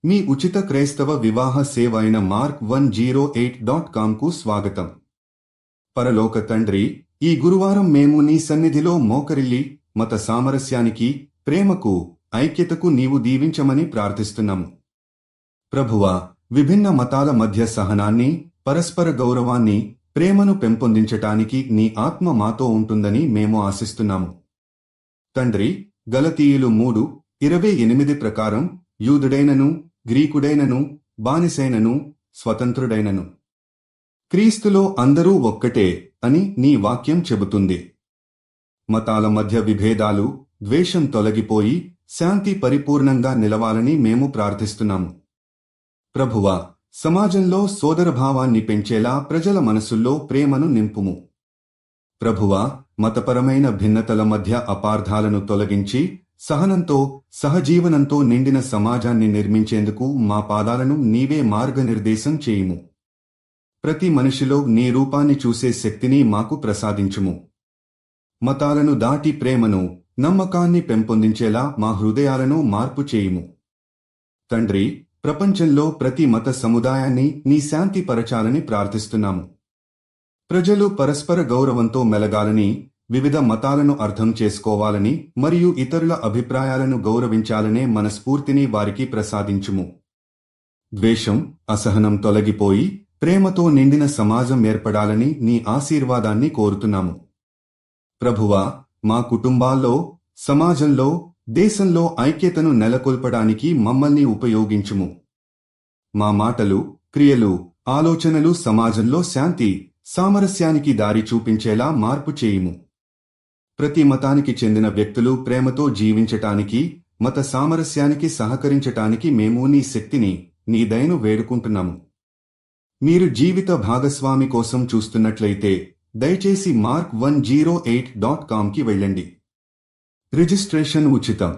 మీ ఉచిత క్రైస్తవ వివాహ సేవ అయిన mark108.comకు స్వాగతం. పరలోక తండ్రి, ఈ గురువారం మేము నీ సన్నిధిలో మోకరిల్లి మత సామరస్యానికి, ప్రేమకు, ఐక్యతకు నీవు దీవించమని ప్రార్థిస్తున్నాము. ప్రభువా, విభిన్న మతాల మధ్య సహనాన్ని, పరస్పర గౌరవాన్ని, ప్రేమను పెంపొందించటానికి నీ ఆత్మ మాతో ఉంటుందని మేము ఆశిస్తున్నాము. తండ్రి, గలతీయులు 3:28 ప్రకారం యూదుడైనను, గ్రీకుడైనను, బానిసైనను, స్వతంత్రుడైనను క్రీస్తులో అందరూ ఒక్కటే అని నీ వాక్యం చెబుతుంది. మతాల మధ్య విభేదాలు, ద్వేషం తొలగిపోయి శాంతి పరిపూర్ణంగా నిలవాలని మేము ప్రార్థిస్తున్నాము. ప్రభువా, సమాజంలో సోదరభావాన్ని పెంచేలా ప్రజల మనసుల్లో ప్రేమను నింపుము. ప్రభువా, మతపరమైన భిన్నతల మధ్య అపార్థాలను తొలగించి సహనంతో, సహజీవనంతో నిండిన సమాజాన్ని నిర్మించేందుకు మా పాదాలను నీవే మార్గనిర్దేశం చేయుము. ప్రతి మనిషిలో నీ రూపాన్ని చూసే శక్తిని మాకు ప్రసాదించుము. మతాలను దాటి ప్రేమను, నమ్మకాన్ని పెంపొందించేలా మా హృదయాలను మార్పు చేయుము. తండ్రి, ప్రపంచంలో ప్రతి మత సముదాయాన్ని నీ శాంతి పరచాలని ప్రార్థిస్తున్నాము. ప్రజలు పరస్పర గౌరవంతో మెలగాలని, వివిధ మతాలను అర్థం చేసుకోవాలని మరియు ఇతరుల అభిప్రాయాలను గౌరవించాలనే మనస్ఫూర్తిని వారికి ప్రసాదించుము. ద్వేషం, అసహనం తొలగిపోయి ప్రేమతో నిండిన సమాజం ఏర్పడాలని నీ ఆశీర్వాదాన్ని కోరుతున్నాము. ప్రభువా, మా కుటుంబాల్లో, సమాజంలో, దేశంలో ఐక్యతను నెలకొల్పడానికి మమ్మల్ని ఉపయోగించుము. మా మాటలు, క్రియలు, ఆలోచనలు సమాజంలో శాంతి, సామరస్యానికి దారి చూపించేలా మార్పు చేయుము. ప్రతి మతానికి చెందిన వ్యక్తులు ప్రేమతో జీవించటానికి, మత సామరస్యానికి సహకరించటానికి మేము నీ శక్తిని, నీ దయను వేడుకుంటున్నాము. మీరు జీవిత భాగస్వామి కోసం చూస్తున్నట్లయితే దయచేసి mark108.comకి వెళ్ళండి. రిజిస్ట్రేషన్ ఉచితం.